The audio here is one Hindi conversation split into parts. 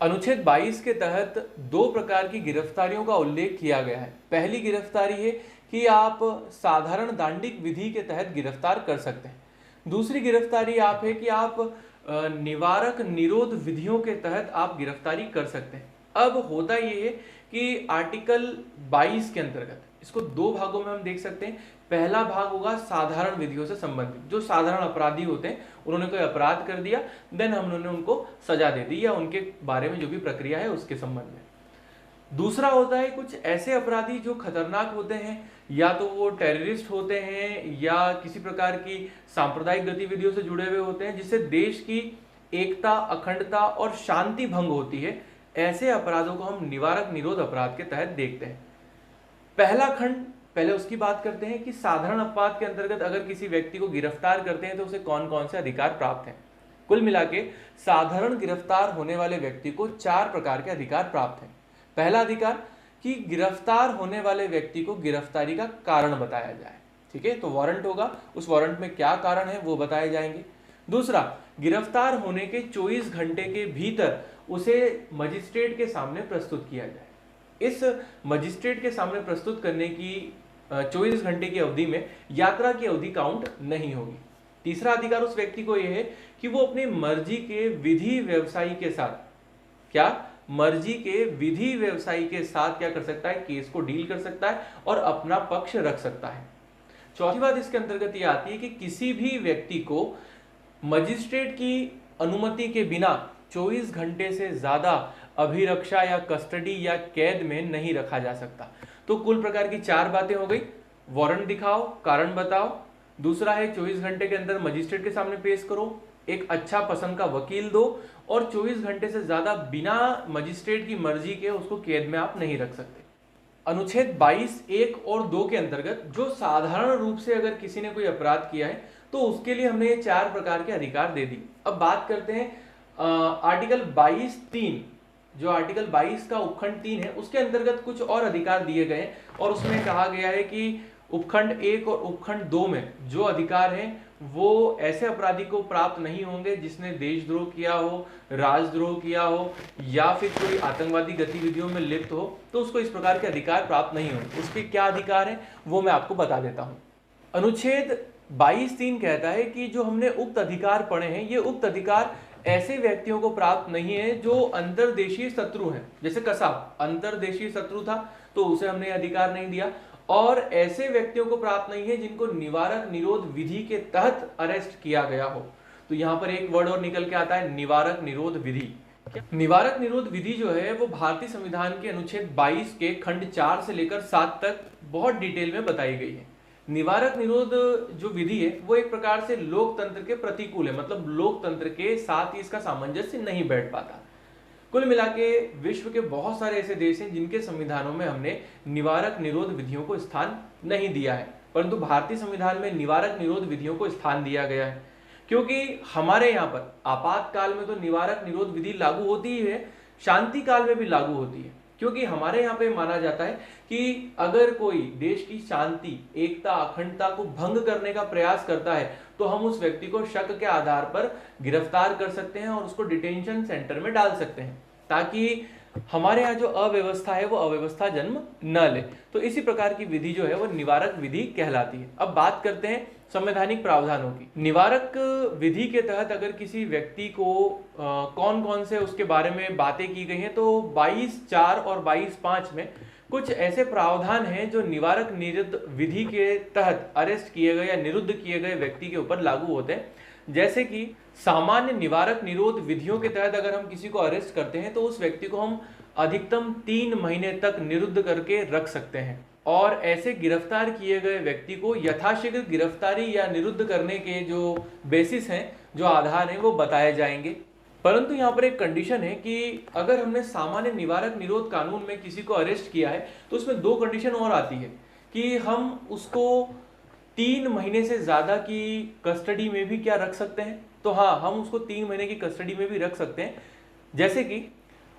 अनुच्छेद 22 के तहत दो प्रकार की गिरफ्तारियों का उल्लेख किया गया है। पहली गिरफ्तारी है कि आप साधारण दांडिक विधि के तहत गिरफ्तार कर सकते हैं। दूसरी गिरफ्तारी आप है कि आप निवारक निरोध विधियों के तहत आप गिरफ्तारी कर सकते हैं। अब होता ये है कि आर्टिकल 22 के अंतर्गत इसको दो भागों में हम देख सकते हैं। पहला भाग होगा साधारण विधियों से संबंधित, जो साधारण अपराधी होते हैं, उन्होंने कोई अपराध कर दिया, देन हमने उनको सजा दे दी या उनके बारे में जो भी प्रक्रिया है उसके संबंध में। दूसरा होता है कुछ ऐसे अपराधी जो खतरनाक होते हैं, या तो वो टेररिस्ट होते हैं या किसी प्रकार की सांप्रदायिक गतिविधियों से जुड़े हुए होते हैं, जिससे देश की एकता, अखंडता और शांति भंग होती है। ऐसे अपराधों को हम निवारक निरोध अपराध के तहत देखते हैं। पहला खंड, पहले उसकी बात करते हैं कि साधारण अपराध के अंतर्गत अगर किसी व्यक्ति को गिरफ्तार करते हैं तो उसे कौन कौन से अधिकार प्राप्त हैं। कुल मिला के साधारण गिरफ्तार होने वाले व्यक्ति को 4 प्रकार के अधिकार प्राप्त हैं। पहला अधिकार कि गिरफ्तार होने वाले व्यक्ति को गिरफ्तारी का कारण बताया जाए। ठीक है, तो वारंट होगा, उस वारंट में क्या कारण है वो बताए जाएंगे। दूसरा, गिरफ्तार होने के 24 घंटे के भीतर उसे मजिस्ट्रेट के सामने प्रस्तुत किया जाए। इस मजिस्ट्रेट के सामने प्रस्तुत करने की 24 घंटे की अवधि में यात्रा की अवधि काउंट नहीं होगी। तीसरा अधिकार उस व्यक्ति को यह है कि वो अपनी मर्जी के विधि व्यवसायी के साथ क्या कर सकता है, केस को डील कर सकता है और अपना पक्ष रख सकता है। चौथी बात इसके अंतर्गत यह आती है कि किसी भी व्यक्ति को मजिस्ट्रेट की अनुमति के बिना 24 घंटे से ज्यादा अभिरक्षा या कस्टडी या कैद में नहीं रखा जा सकता। तो कुल प्रकार की 4 बातें हो गई। वारंट दिखाओ, कारण बताओ, दूसरा है 24 घंटे के अंदर मजिस्ट्रेट के सामने पेश करो, एक अच्छा पसंद का वकील दो, और 24 घंटे से ज्यादा बिना मजिस्ट्रेट की मर्जी के उसको कैद में आप नहीं रख सकते। अनुच्छेद 22 1 और 2 के अंतर्गत जो साधारण रूप से अगर किसी ने कोई अपराध किया है तो उसके लिए हमने ये 4 प्रकार के अधिकार दे दी। अब बात करते हैं आर्टिकल 22(3), जो आर्टिकल 22 का उपखंड 3 है, उसके अंतर्गत कुछ और अधिकार दिए गए हैं और उसमें कहा गया है कि उपखंड 1 और उपखंड 2 में जो अधिकार हैं वो ऐसे अपराधी को प्राप्त नहीं होंगे जिसने देशद्रोह किया हो, राजद्रोह किया हो या फिर कोई आतंकवादी गतिविधियों में लिप्त हो, तो उसको इस प्रकार के अधिकार प्राप्त नहीं होंगे। उसके क्या अधिकार हैं वो मैं आपको बता देता हूं। अनुच्छेद 22(3) कहता है कि जो हमने उक्त अधिकार पढ़े हैं, ये उक्त अधिकार ऐसे व्यक्तियों को प्राप्त नहीं है जो अंतर्देशीय शत्रु हैं। जैसे कसाब अंतर्देशीय शत्रु था तो उसे हमने अधिकार नहीं दिया, और ऐसे व्यक्तियों को प्राप्त नहीं है जिनको निवारक निरोध विधि के तहत अरेस्ट किया गया हो। तो यहां पर एक वर्ड और निकल के आता है, निवारक निरोध विधि। निवारक निरोध विधि जो है वो भारतीय संविधान के अनुच्छेद 22 के खंड 4 से लेकर 7 तक बहुत डिटेल में बताई गई है। निवारक निरोध जो विधि है वो एक प्रकार से लोकतंत्र के प्रतिकूल है, मतलब लोकतंत्र के साथ ही इसका सामंजस्य नहीं बैठ पाता। कुल मिला के विश्व के बहुत सारे ऐसे देश हैं जिनके संविधानों में हमने निवारक निरोध विधियों को स्थान नहीं दिया है, परंतु भारतीय संविधान में निवारक निरोध विधियों को स्थान दिया गया है। क्योंकि हमारे यहाँ पर आपातकाल में तो निवारक निरोध विधि लागू होती ही है, शांति काल में भी लागू होती है। क्योंकि हमारे यहाँ पे माना जाता है कि अगर कोई देश की शांति, एकता, अखंडता को भंग करने का प्रयास करता है तो हम उस व्यक्ति को शक के आधार पर गिरफ्तार कर सकते हैं और उसको डिटेंशन सेंटर में डाल सकते हैं, ताकि हमारे यहाँ जो अव्यवस्था है वो अव्यवस्था जन्म न ले। तो इसी प्रकार की विधि जो है वो निवारक विधि कहलाती है। अब बात करते हैं संवैधानिक प्रावधानों की। निवारक विधि के तहत अगर किसी व्यक्ति को कौन कौन से उसके बारे में बातें की गई हैं, तो 22(4) और 22(5) में कुछ ऐसे प्रावधान हैं जो निवारक निरोध विधि के तहत अरेस्ट किए गए या निरुद्ध किए गए व्यक्ति के ऊपर लागू होते हैं। जैसे कि सामान्य निवारक निरोध विधियों के तहत अगर हम किसी को अरेस्ट करते हैं तो उस व्यक्ति को हम अधिकतम 3 महीने तक निरुद्ध करके रख सकते हैं, और ऐसे गिरफ्तार किए गए व्यक्ति को यथाशीघ्र गिरफ्तारी या निरुद्ध करने के जो बेसिस हैं, जो आधार हैं, वो बताए जाएंगे। परंतु यहाँ पर एक कंडीशन है कि अगर हमने सामान्य निवारक निरोध कानून में किसी को अरेस्ट किया है तो उसमें 2 कंडीशन और आती है कि हम उसको 3 महीने से ज्यादा की कस्टडी में भी क्या रख सकते हैं। तो हाँ, हम उसको 3 महीने की कस्टडी में भी रख सकते हैं। जैसे कि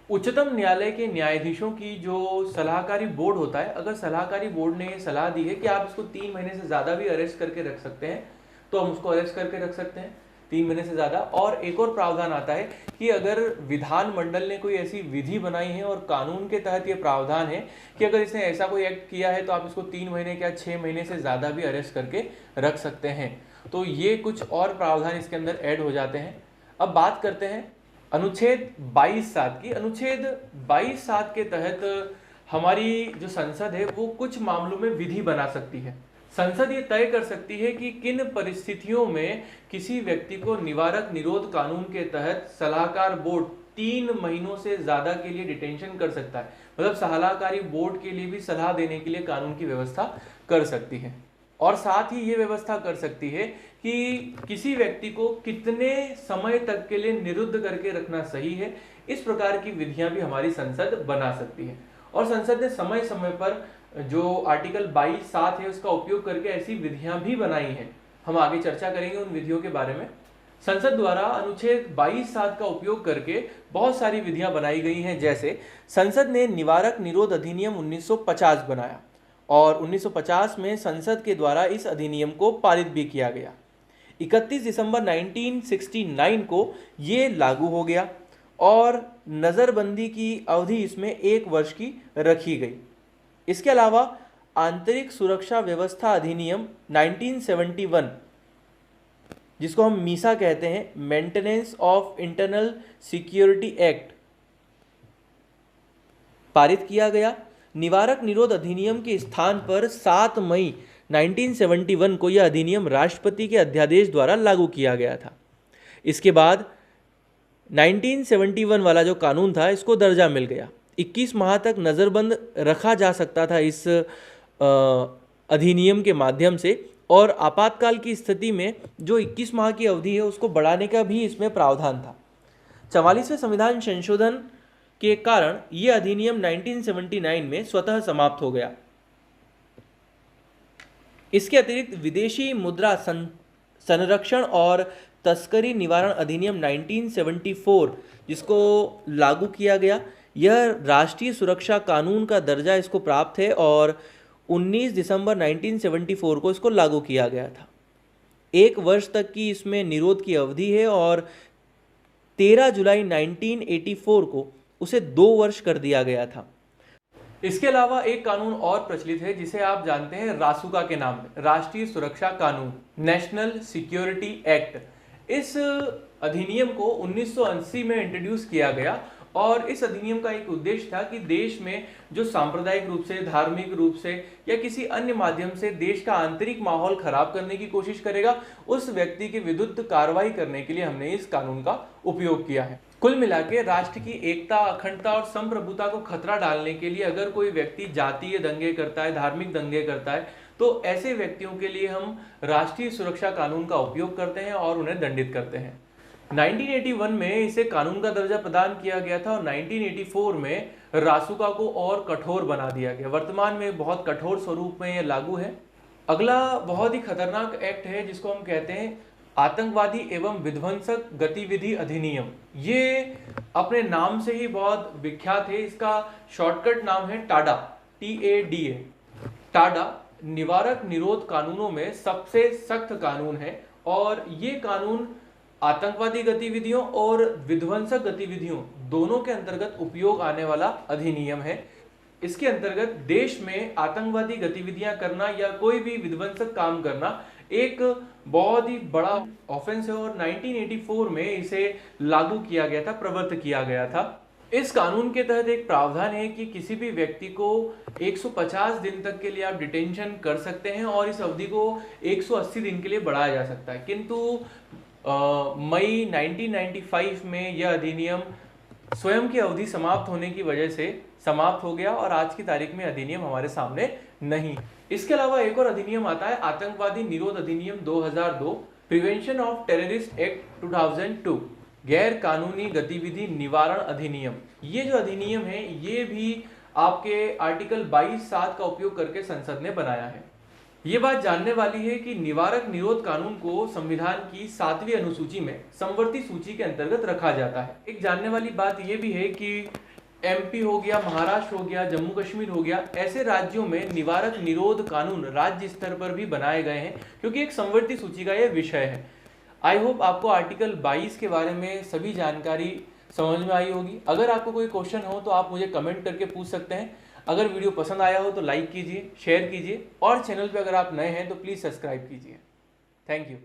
उच्चतम न्यायालय के न्यायाधीशों की जो सलाहकारी बोर्ड होता है, अगर सलाहकारी बोर्ड ने ये सलाह दी है कि आप इसको 3 महीने से ज्यादा भी अरेस्ट करके रख सकते हैं तो हम उसको अरेस्ट करके रख सकते हैं। 3 महीने से ज़्यादा। और एक और प्रावधान आता है कि अगर विधानमंडल ने कोई ऐसी विधि बनाई है और कानून के तहत ये प्रावधान है कि अगर इसने ऐसा कोई एक्ट किया है तो आप इसको 3 महीने या 6 महीने से ज़्यादा भी अरेस्ट करके रख सकते हैं। तो ये कुछ और प्रावधान इसके अंदर ऐड हो जाते हैं। अब बात करते हैं अनुच्छेद 22(7) की। अनुच्छेद 22(7) के तहत हमारी जो संसद है वो कुछ मामलों में विधि बना सकती है। संसद ये तय कर सकती है कि किन परिस्थितियों में किसी व्यक्ति को निवारक निरोध कानून के तहत सलाहकार बोर्ड 3 महीनों से ज्यादा के लिए डिटेंशन कर सकता है। मतलब सलाहकारी बोर्ड के लिए भी सलाह देने के लिए कानून की व्यवस्था कर सकती है। और साथ ही ये व्यवस्था कर सकती है कि किसी व्यक्ति को कितने समय तक के लिए निरुद्ध करके रखना सही है। इस प्रकार की विधियां भी हमारी संसद बना सकती है। और संसद ने समय समय पर जो आर्टिकल 22(7) है उसका उपयोग करके ऐसी विधियां भी बनाई हैं। हम आगे चर्चा करेंगे उन विधियों के बारे में। संसद द्वारा अनुच्छेद 22(7) का उपयोग करके बहुत सारी विधियां बनाई गई हैं। जैसे संसद ने निवारक निरोध अधिनियम 1950 बनाया और 1950 में संसद के द्वारा इस अधिनियम को पारित भी किया गया। 31 दिसंबर 1969 को ये लागू हो गया और नज़रबंदी की अवधि इसमें 1 वर्ष की रखी गई। इसके अलावा आंतरिक सुरक्षा व्यवस्था अधिनियम 1971, जिसको हम मीसा कहते हैं, maintenance of internal security act, पारित किया गया। निवारक निरोध अधिनियम के स्थान पर 7 मई 1971 को यह अधिनियम राष्ट्रपति के अध्यादेश द्वारा लागू किया गया था। इसके बाद 1971 वाला जो कानून था इसको दर्जा मिल गया। 21 माह तक नज़रबंद रखा जा सकता था इस अधिनियम के माध्यम से, और आपातकाल की स्थिति में जो 21 माह की अवधि है उसको बढ़ाने का भी इसमें प्रावधान था। 44वें संविधान संशोधन के कारण यह अधिनियम 1979 में स्वतः समाप्त हो गया। इसके अतिरिक्त विदेशी मुद्रा संरक्षण और तस्करी निवारण अधिनियम 1974 जिसको लागू किया गया, यह राष्ट्रीय सुरक्षा कानून का दर्जा इसको प्राप्त है और 19 दिसंबर 1974 को इसको लागू किया गया था। 1 वर्ष तक की इसमें निरोध की अवधि है और 13 जुलाई 1984 को उसे 2 वर्ष कर दिया गया था। इसके अलावा एक कानून और प्रचलित है जिसे आप जानते हैं रासुका के नाम में, राष्ट्रीय सुरक्षा कानून, नेशनल सिक्योरिटी एक्ट। इस अधिनियम को 1980 में इंट्रोड्यूस किया गया और इस अधिनियम का एक उद्देश्य था कि देश में जो सांप्रदायिक रूप से, धार्मिक रूप से या किसी अन्य माध्यम से देश का आंतरिक माहौल खराब करने की कोशिश करेगा, उस व्यक्ति के विरुद्ध कार्रवाई करने के लिए हमने इस कानून का उपयोग किया है। कुल मिला के राष्ट्र की एकता, अखंडता और संप्रभुता को खतरा डालने के लिए अगर कोई व्यक्ति जातीय दंगे करता है, धार्मिक दंगे करता है, तो ऐसे व्यक्तियों के लिए हम राष्ट्रीय सुरक्षा कानून का उपयोग करते हैं और उन्हें दंडित करते हैं। 1981 में इसे कानून का दर्जा प्रदान किया गया था और 1984 में रासुका को और कठोर बना दिया गया। वर्तमान में बहुत कठोर स्वरूप में यह लागू है। अगला बहुत ही खतरनाक एक्ट है जिसको हम कहते हैं आतंकवादी एवं विध्वंसक गतिविधि अधिनियम। ये अपने नाम से ही बहुत विख्यात है। इसका शॉर्टकट नाम है टाडा, TADA। टाडा निवारक निरोध कानूनों में सबसे सख्त कानून है और ये कानून आतंकवादी गतिविधियों और विध्वंसक गतिविधियों दोनों के अंतर्गत उपयोग आने वाला अधिनियम है। इसके अंतर्गत देश में आतंकवादी गतिविधियां करना या कोई भी विध्वंसक काम करना एक बहुत ही बड़ा ऑफेंस है और 1984 में इसे लागू किया गया था, प्रवृत्त किया गया था। इस कानून के तहत एक प्रावधान है कि किसी भी व्यक्ति को 150 दिन तक के लिए आप डिटेंशन कर सकते हैं और इस अवधि को 180 दिन के लिए बढ़ाया जा सकता है। किंतु मई 1995 में यह अधिनियम स्वयं की अवधि समाप्त होने की वजह से समाप्त हो गया और आज की तारीख में अधिनियम हमारे सामने नहीं। इसके अलावा एक और अधिनियम आता है आतंकवादी निरोध अधिनियम 2002, प्रिवेंशन ऑफ टेररिस्ट एक्ट 2002, गैर कानूनी गतिविधि निवारण अधिनियम। ये जो अधिनियम है ये भी आपके आर्टिकल 22(7) का उपयोग करके संसद ने बनाया है। ये बात जानने वाली है कि निवारक निरोध कानून को संविधान की 7वीं अनुसूची में समवर्ती सूची के अंतर्गत रखा जाता है। एक जानने वाली बात यह भी है कि MP हो गया, महाराष्ट्र हो गया, जम्मू कश्मीर हो गया, ऐसे राज्यों में निवारक निरोध कानून राज्य स्तर पर भी बनाए गए हैं क्योंकि एक समवर्ती सूची का यह विषय है। आई होप आपको आर्टिकल 22 के बारे में सभी जानकारी समझ में आई होगी। अगर आपको कोई क्वेश्चन हो तो आप मुझे कमेंट करके पूछ सकते हैं। अगर वीडियो पसंद आया हो तो लाइक कीजिए, शेयर कीजिए और चैनल पे अगर आप नए हैं तो प्लीज़ सब्सक्राइब कीजिए। Thank you.